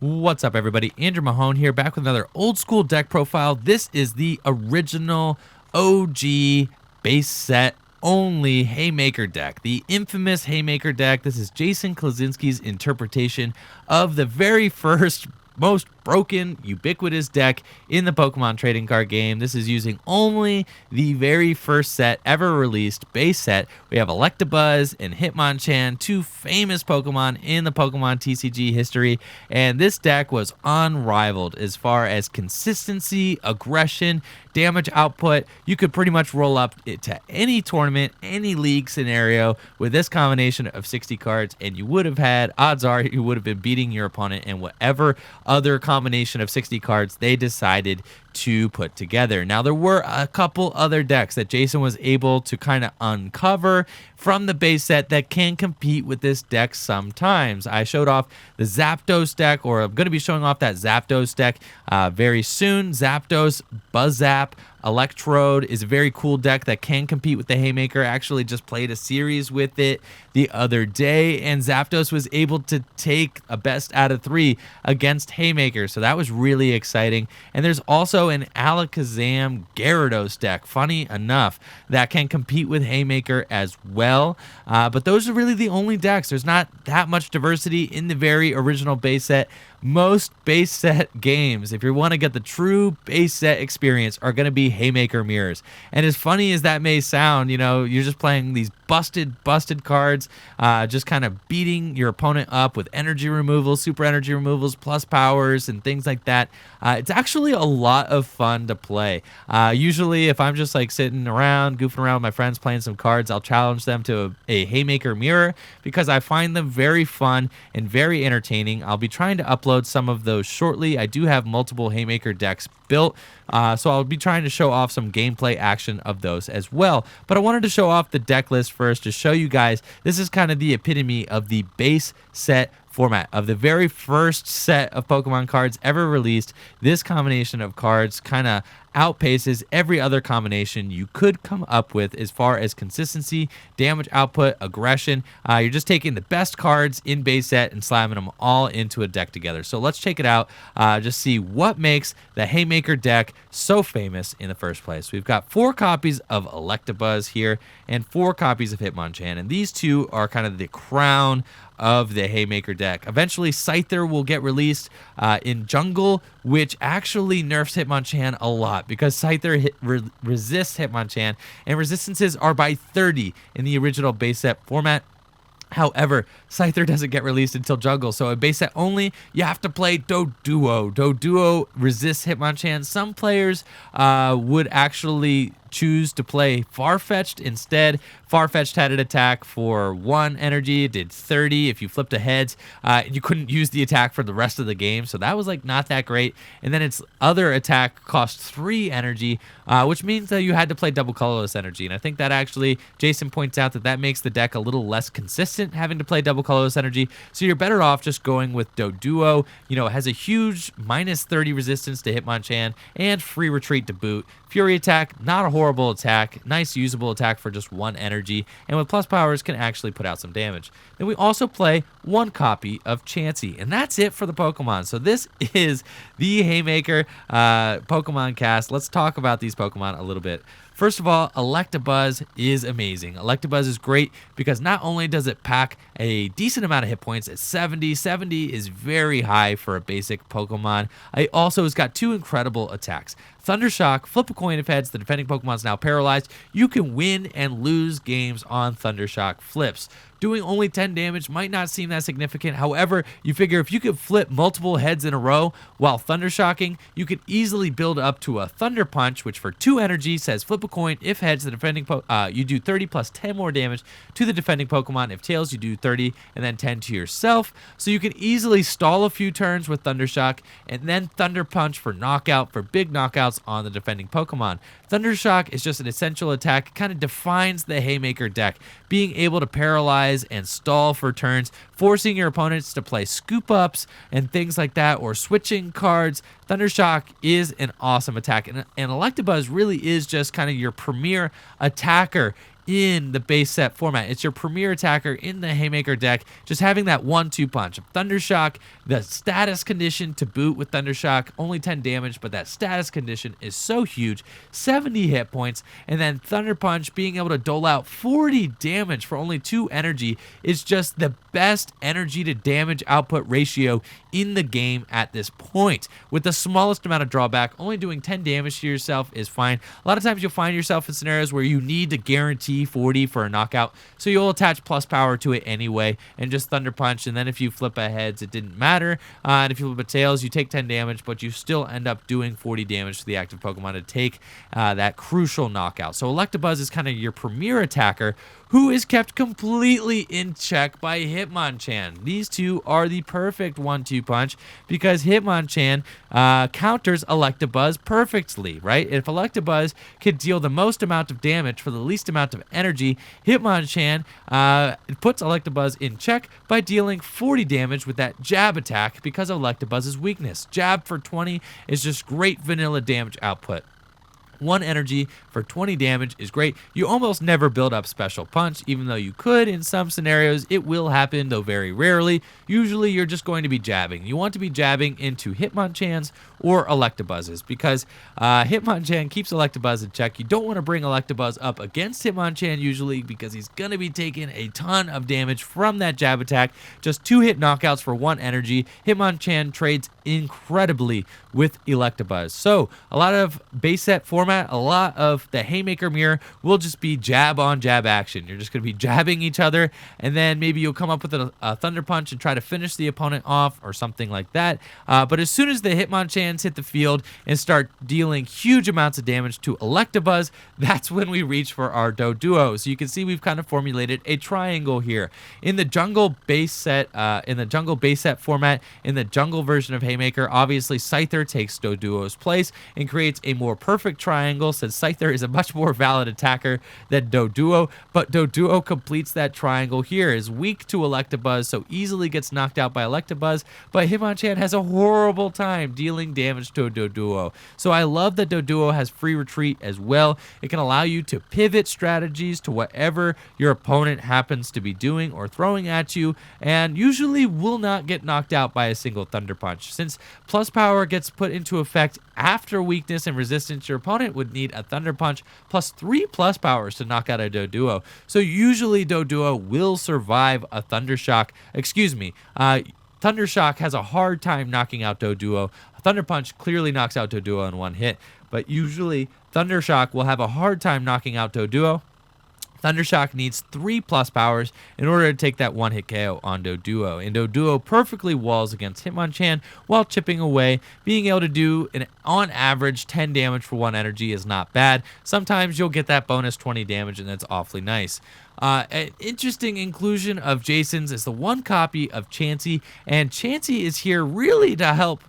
What's up, everybody? Andrew Mahone here, back with another old school deck profile. This is the original OG base set only Haymaker deck, the infamous Haymaker deck. This is Jason Klaczynski's interpretation of the very first most broken, ubiquitous deck in the Pokemon trading card game. This is using only the very first set ever released, base set. We have Electabuzz and Hitmonchan, two famous Pokemon in the Pokemon TCG history, and this deck was unrivaled as far as consistency, aggression, damage output. You could pretty much roll up it to any tournament, any league scenario with this combination of 60 cards, and you would have had, odds are, you would have been beating your opponent in whatever other combination of 60 cards they decided to put together. Now, there were a couple other decks that Jason was able to kind of uncover from the base set that can compete with this deck sometimes. I showed off the Zapdos deck, or I'm going to be showing off that Zapdos deck very soon. Zapdos, Buzz Zap, Electrode is a very cool deck that can compete with the Haymaker. I actually just played a series with it the other day, and Zapdos was able to take a best out of 3 against Haymaker, so that was really exciting. And there's also an Alakazam Gyarados deck, funny enough, that can compete with Haymaker as well. But those are really the only decks. There's not that much diversity in the very original base set. Most base set games, if you want to get the true base set experience, are going to be Haymaker mirrors. And as funny as that may sound, you know, you're just playing these busted cards, just kind of beating your opponent up with energy removals, super energy removals, plus powers, and things like that. It's actually a lot of fun to play. Usually, if I'm just like sitting around, goofing around with my friends, playing some cards, I'll challenge them to a Haymaker mirror because I find them very fun and very entertaining. I'll be trying to upload some of those shortly. I do have multiple Haymaker decks built, so I'll be trying to show off some gameplay action of those as well. But I wanted to show off the deck list first to show you guys this is kind of the epitome of the base set format of the very first set of Pokemon cards ever released. This combination of cards kind of outpaces every other combination you could come up with as far as consistency, damage output, aggression. You're just taking the best cards in base set and slamming them all into a deck together. So let's check it out, just see what makes the Haymaker deck so famous in the first place. We've got 4 copies of Electabuzz here and 4 copies of Hitmonchan, and these two are kind of the crown of the Haymaker deck. Eventually, Scyther will get released in Jungle, which actually nerfs Hitmonchan a lot because Scyther resists Hitmonchan, and resistances are by 30 in the original base set format. However, Scyther doesn't get released until Jungle, so a base set only, you have to play Doduo. Doduo resists Hitmonchan. Some players would actually choose to play Farfetch'd instead. Farfetch'd had an attack for 1 energy, it did 30 if you flipped a heads. You couldn't use the attack for the rest of the game, so that was like not that great. And then its other attack cost 3 energy, which means that you had to play double colorless energy. And I think that actually, Jason points out that makes the deck a little less consistent having to play double colorless energy. So you're better off just going with Doduo. You know, it has a huge minus 30 resistance to Hitmonchan and free retreat to boot. Fury attack, not a horrible attack, nice usable attack for just 1 energy, and with plus powers can actually put out some damage. Then we also play 1 copy of Chansey, and that's it for the Pokemon. So this is the Haymaker Pokemon cast. Let's talk about these Pokemon a little bit. First of all, Electabuzz is amazing. Electabuzz is great because not only does it pack a decent amount of hit points at 70, 70 is very high for a basic Pokemon. It also has got 2 incredible attacks. Thundershock, flip a coin if heads, the defending Pokemon is now paralyzed. You can win and lose games on Thundershock flips. Doing only 10 damage might not seem that significant. However, you figure if you could flip multiple heads in a row while Thundershocking, you could easily build up to a Thunder Punch, which for 2 energy says flip a coin. If heads, the defending you do 30 plus 10 more damage to the defending Pokemon. If tails, you do 30 and then 10 to yourself. So you can easily stall a few turns with Thundershock and then Thunder Punch for knockout, for big knockouts on the defending Pokemon. Thundershock is just an essential attack. It kind of defines the Haymaker deck, being able to paralyze and stall for turns, forcing your opponents to play scoop ups and things like that, or switching cards. Thundershock is an awesome attack, and Electabuzz really is just kind of your premier attacker in the base set format. It's your premier attacker in the Haymaker deck. Just having that 1-2 punch of Thundershock, the status condition to boot with Thundershock, only 10 damage, but that status condition is so huge, 70 hit points, and then Thunder Punch being able to dole out 40 damage for only 2 energy is just the best energy to damage output ratio in the game at this point. With the smallest amount of drawback, only doing 10 damage to yourself is fine. A lot of times you'll find yourself in scenarios where you need to guarantee 40 for a knockout, so you'll attach plus power to it anyway and just Thunder Punch, and then if you flip a heads, it didn't matter, and if you flip a tails, you take 10 damage, but you still end up doing 40 damage to the active Pokemon to take that crucial knockout. So Electabuzz is kind of your premier attacker, who is kept completely in check by Hitmonchan. These two are the perfect 1-2 punch because Hitmonchan counters Electabuzz perfectly, right? If Electabuzz could deal the most amount of damage for the least amount of energy, Hitmonchan puts Electabuzz in check by dealing 40 damage with that jab attack because of Electabuzz's weakness. Jab for 20 is just great vanilla damage output. 1 energy for 20 damage is great. You almost never build up Special Punch, even though you could in some scenarios. It will happen, though very rarely. Usually you're just going to be jabbing. You want to be jabbing into Hitmonchans or Electabuzzes because Hitmonchan keeps Electabuzz in check. You don't want to bring Electabuzz up against Hitmonchan usually because he's going to be taking a ton of damage from that jab attack. Just 2-hit knockouts for 1 energy. Hitmonchan trades incredibly with Electabuzz. So a lot of base set format, a lot of the Haymaker mirror will just be jab on jab action. You're just going to be jabbing each other, and then maybe you'll come up with a Thunder Punch and try to finish the opponent off or something like that. But as soon as the Hitmonchans hit the field and start dealing huge amounts of damage to Electabuzz, that's when we reach for our Doduo. So you can see we've kind of formulated a triangle here. In the jungle base set, format, in the jungle version of Haymaker, obviously Scyther takes Doduo's place and creates a more perfect triangle since Scyther is a much more valid attacker than Doduo, but Doduo completes that triangle here, is weak to Electabuzz, so easily gets knocked out by Electabuzz, but Hitmonchan has a horrible time dealing damage to Doduo. So I love that Doduo has free retreat as well. It can allow you to pivot strategies to whatever your opponent happens to be doing or throwing at you, and usually will not get knocked out by a single Thunder Punch. Since plus power gets put into effect after weakness and resistance, your opponent would need a Thunder Punch plus 3 plus powers to knock out a Doduo. So usually Doduo will survive a Thundershock. Thundershock has a hard time knocking out Doduo. A Thunder Punch clearly knocks out Doduo in 1 hit, but usually Thundershock will have a hard time knocking out Doduo. Thundershock needs 3 plus powers in order to take that 1-hit KO on Doduo, and Doduo perfectly walls against Hitmonchan while chipping away. Being able to do, on average, 10 damage for 1 energy is not bad. Sometimes you'll get that bonus 20 damage, and that's awfully nice. An interesting inclusion of Jason's is the 1 copy of Chansey, and Chansey is here really to help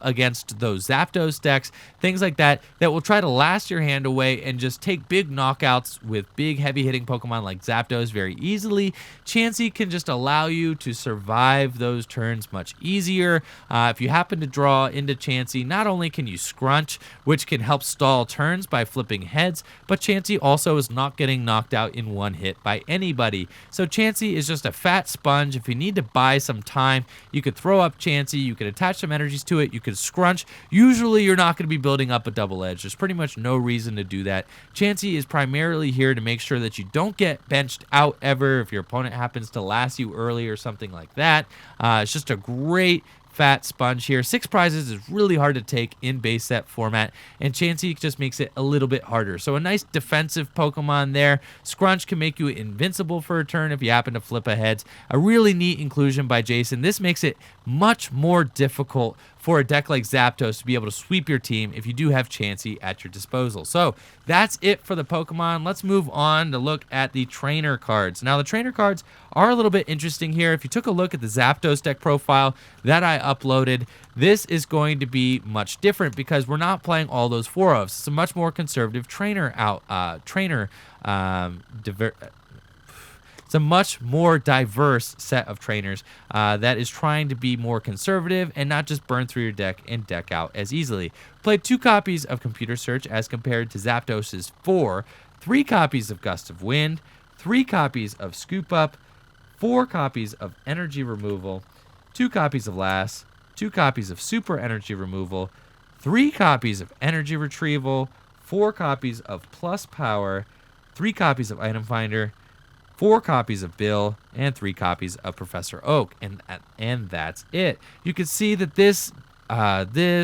against those Zapdos decks, things like that will try to last your hand away and just take big knockouts with big heavy-hitting Pokemon like Zapdos very easily. Chansey can just allow you to survive those turns much easier. If you happen to draw into Chansey, not only can you scrunch, which can help stall turns by flipping heads, but Chansey also is not getting knocked out in 1 hit by anybody. So Chansey is just a fat sponge. If you need to buy some time, you could throw up Chansey, you could attach some energies to it, you could scrunch. Usually you're not going to be building up a double edge. There's pretty much no reason to do that. Chansey is primarily here to make sure that you don't get benched out ever if your opponent happens to last you early or something like that. It's just a great fat sponge here. 6 prizes is really hard to take in base set format, and Chansey just makes it a little bit harder. So a nice defensive Pokemon there. Scrunch can make you invincible for a turn if you happen to flip a heads. A really neat inclusion by Jason. This makes it much more difficult for a deck like Zapdos to be able to sweep your team if you do have Chansey at your disposal. So that's it for the Pokemon. Let's move on to look at the trainer cards. Now the trainer cards are a little bit interesting here. If you took a look at the Zapdos deck profile that I uploaded, this is going to be much different because we're not playing all those 4-ofs. It's a much more conservative It's a much more diverse set of trainers that is trying to be more conservative and not just burn through your deck and deck out as easily. Played 2 copies of Computer Search as compared to Zapdos's 4. 3 copies of Gust of Wind, 3 copies of Scoop Up, 4 copies of Energy Removal, 2 copies of Lass, 2 copies of Super Energy Removal, 3 copies of Energy Retrieval, 4 copies of Plus Power, 3 copies of Item Finder, 4 copies of Bill, and 3 copies of Professor Oak, and that's it. You can see that this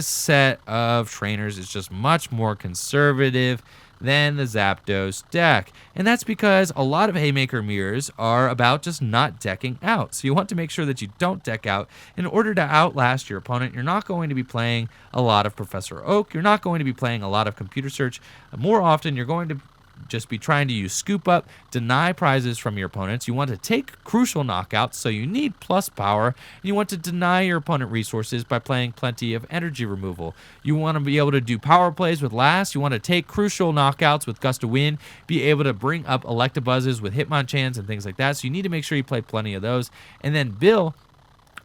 set of trainers is just much more conservative than the Zapdos deck. And that's because a lot of Haymaker mirrors are about just not decking out. So you want to make sure that you don't deck out in order to outlast your opponent. You're not going to be playing a lot of Professor Oak. You're not going to be playing a lot of Computer Search. More often, you're going to just be trying to use Scoop Up, deny prizes from your opponents. You want to take crucial knockouts, so you need Plus Power. And you want to deny your opponent resources by playing plenty of Energy Removal. You want to be able to do power plays with Lass. You want to take crucial knockouts with Gust of Wind, be able to bring up Electabuzzes with Hitmonchans and things like that. So you need to make sure you play plenty of those. And then Bill,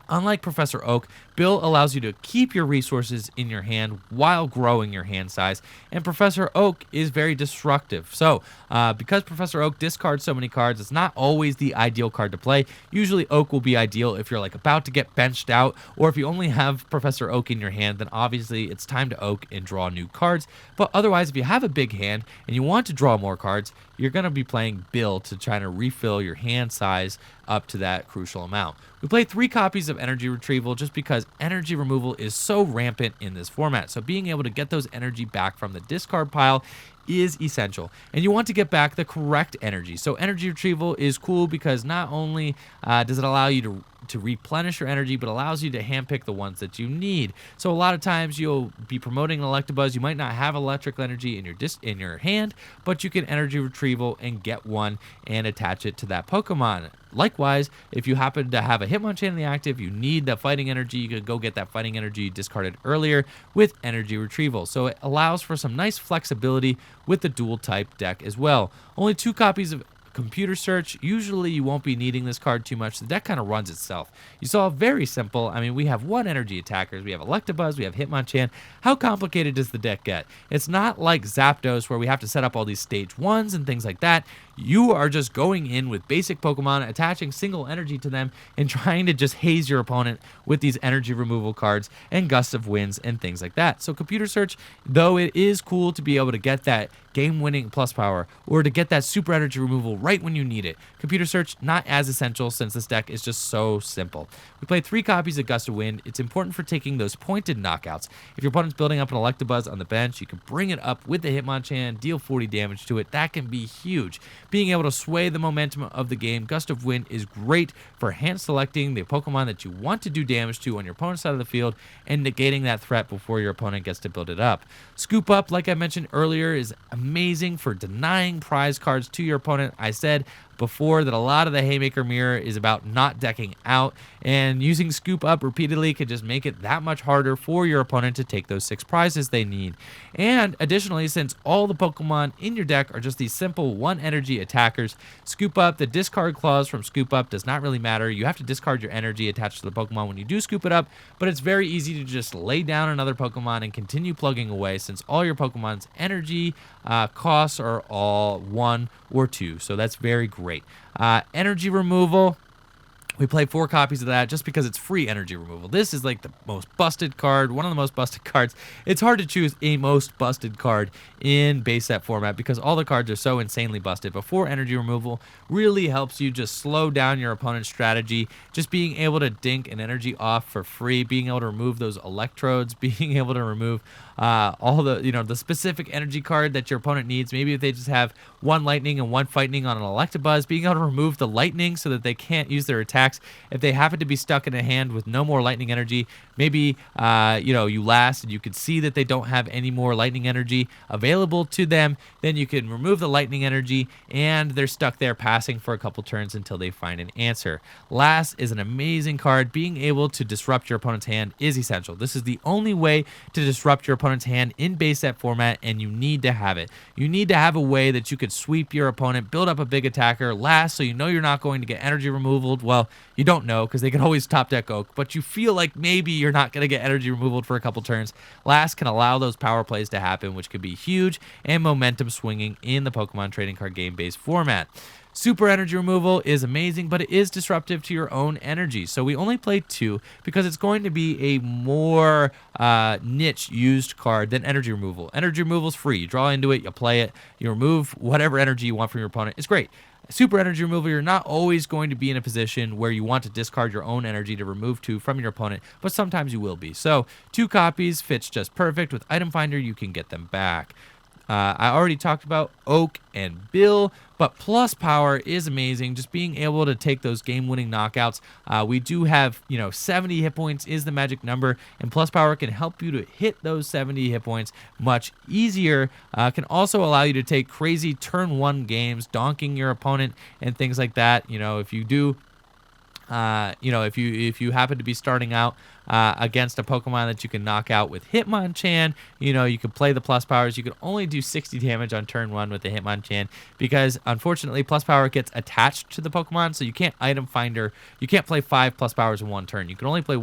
unlike Professor Oak, Bill allows you to keep your resources in your hand while growing your hand size, and Professor Oak is very destructive. So, because Professor Oak discards so many cards, it's not always the ideal card to play. Usually, Oak will be ideal if you're like about to get benched out, or if you only have Professor Oak in your hand, then obviously it's time to Oak and draw new cards. But otherwise, if you have a big hand and you want to draw more cards, you're going to be playing Bill to try to refill your hand size up to that crucial amount. We play 3 copies of Energy Retrieval just because energy removal is so rampant in this format. So being able to get those energy back from the discard pile is essential, and you want to get back the correct energy. So energy retrieval is cool because not only does it allow you to replenish your energy, but allows you to handpick the ones that you need. So a lot of times you'll be promoting an Electabuzz. You might not have electric energy in your hand, but you can energy retrieval and get one and attach it to that Pokemon. Likewise, if you happen to have a Hitmonchan in the active, you need the fighting energy, you could go get that fighting energy you discarded earlier with energy retrieval. So it allows for some nice flexibility with the dual type deck as well. Only 2 copies of Computer Search. Usually you won't be needing this card too much. The deck kind of runs itself. You saw very simple. I mean, we have 1 energy attackers. We have Electabuzz. We have Hitmonchan. How complicated does the deck get? It's not like Zapdos where we have to set up all these stage 1s and things like that. You are just going in with basic Pokemon, attaching single energy to them, and trying to just haze your opponent with these energy removal cards and Gust of Winds and things like that. So Computer Search, though it is cool to be able to get that game-winning Plus Power or to get that super energy removal right when you need it, Computer Search not as essential since this deck is just so simple. We play 3 copies of Gust of Wind. It's important for taking those pointed knockouts. If your opponent's building up an Electabuzz on the bench, you can bring it up with the Hitmonchan, deal 40 damage to it. That can be huge. Being able to sway the momentum of the game, Gust of Wind is great for hand selecting the Pokemon that you want to do damage to on your opponent's side of the field and negating that threat before your opponent gets to build it up. Scoop Up, like I mentioned earlier, is amazing for denying prize cards to your opponent. I said before that a lot of the Haymaker mirror is about not decking out, and using Scoop Up repeatedly could just make it that much harder for your opponent to take those 6 prizes they need. And additionally, since all the Pokemon in your deck are just these simple 1 energy attackers, Scoop Up, the discard clause from Scoop Up does not really matter. You have to discard your energy attached to the Pokemon when you do scoop it up, but it's very easy to just lay down another Pokemon and continue plugging away since all your Pokemon's energy costs are all 1 or 2, so that's very great. Energy removal, we play 4 copies of that just because it's free energy removal. This is like the most busted card, one of the most busted cards. It's hard to choose a most busted card in base set format because all the cards are so insanely busted. But 4 energy removal really helps you just slow down your opponent's strategy. Just being able to dink an energy off for free, being able to remove those electrodes, being able to remove all the specific energy card that your opponent needs. Maybe if they just have 1 lightning and 1 fighting on an Electabuzz, being able to remove the lightning so that they can't use their attacks. If they happen to be stuck in a hand with no more lightning energy, maybe you last and you can see that they don't have any more lightning energy available to them, then you can remove the lightning energy and they're stuck there passing for a couple turns until they find an answer. Last is an amazing card. Being able to disrupt your opponent's hand is essential. This is the only way to disrupt your opponent's hand in base set format, and you need to have it. You need to have a way that you could sweep your opponent, build up a big attacker, last, so you know you're not going to get energy removal. Well, You don't know because they can always top deck Oak, but you feel like maybe you're not going to get energy removal for a couple turns. Last can allow those power plays to happen, which could be huge and momentum swinging in the Pokemon trading card game based format. Super energy removal is amazing, but it is disruptive to your own energy. So we only play 2 because it's going to be a more niche used card than energy removal. Energy removal is free. You draw into it, you play it, you remove whatever energy you want from your opponent. It's great. Super energy removal, you're not always going to be in a position where you want to discard your own energy to remove 2 from your opponent, but sometimes you will be. So 2 copies fits just perfect. With Item Finder, you can get them back. I already talked about Oak and Bill, but plus power is amazing. Just being able to take those game-winning knockouts. We do have, 70 hit points is the magic number, and plus power can help you to hit those 70 hit points much easier. Can also allow you to take crazy turn 1 games, donking your opponent and things like that. If you do. If you happen to be starting out against a Pokemon that you can knock out with Hitmonchan, you can play the plus powers. You can only do 60 damage on turn 1 with the Hitmonchan because unfortunately plus power gets attached to the Pokemon, so you can't item finder. You can't play 5 plus powers in one turn. You can only play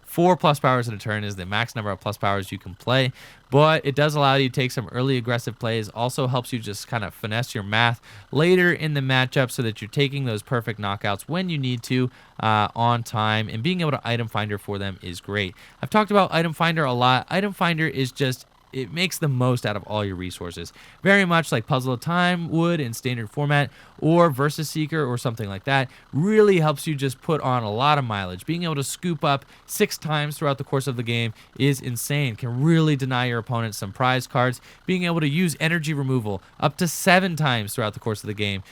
4 plus powers in a turn is the max number of plus powers you can play, but it does allow you to take some early aggressive plays. Also helps you just kind of finesse your math later in the matchup so that you're taking those perfect knockouts when you need to on time, and being able to item finder for them is great. I've talked about item finder a lot. Item finder is just, it makes the most out of all your resources. Very much like Puzzle of Time would in standard format, or Versus Seeker or something like that. Really helps you just put on a lot of mileage. Being able to scoop up 6 times throughout the course of the game is insane. Can really deny your opponent some prize cards. Being able to use energy removal up to 7 times throughout the course of the game.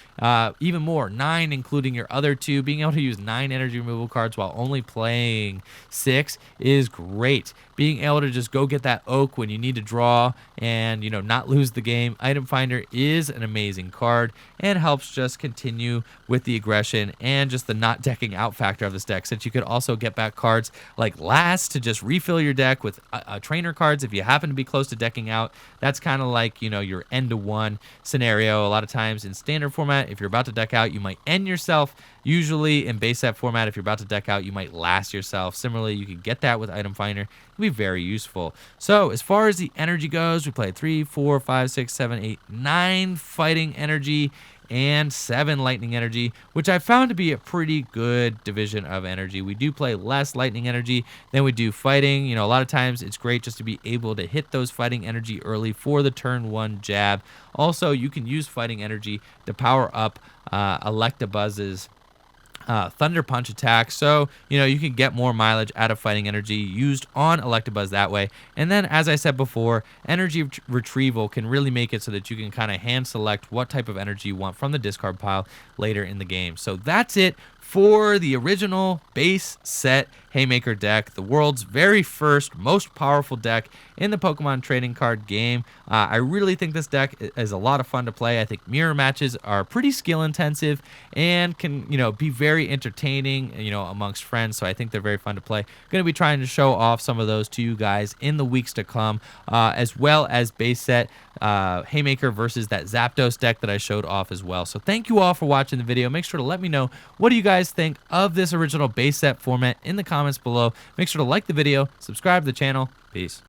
Even more, 9 including your other 2. Being able to use 9 energy removal cards while only playing 6 is great. Being able to just go get that Oak when you need to draw and not lose the game. Item Finder is an amazing card and helps just continue with the aggression and just the not decking out factor of this deck, since you could also get back cards like Last to just refill your deck with trainer cards if you happen to be close to decking out. That's kind of like your end to 1 scenario. A lot of times in standard format, if you're about to deck out, you might end yourself. Usually in base set format, if you're about to deck out, you might last yourself. Similarly, you can get that with Item Finder. It'll be very useful. So as far as the energy goes, we played 3, 4, 5, 6, 7, 8, 9 fighting energy and 7 lightning energy, which I found to be a pretty good division of energy. We do play less lightning energy than we do fighting. A lot of times it's great just to be able to hit those fighting energy early for the turn 1 jab. Also, you can use fighting energy to power up Electabuzz's Thunder Punch attack, so you can get more mileage out of fighting energy used on Electabuzz that way. And then, as I said before, energy retrieval can really make it so that you can kind of hand select what type of energy you want from the discard pile later in the game. So that's it for the original base set Haymaker deck, the world's very first, most powerful deck in the Pokemon trading card game. I really think this deck is a lot of fun to play. I think mirror matches are pretty skill intensive and can, be very entertaining, amongst friends. So I think they're very fun to play. Going to be trying to show off some of those to you guys in the weeks to come, as well as base set Haymaker versus that Zapdos deck that I showed off as well. So thank you all for watching the video. Make sure to let me know, what do you guys think of this original base set format in the comments below. Make sure to like the video, subscribe to the channel. Peace.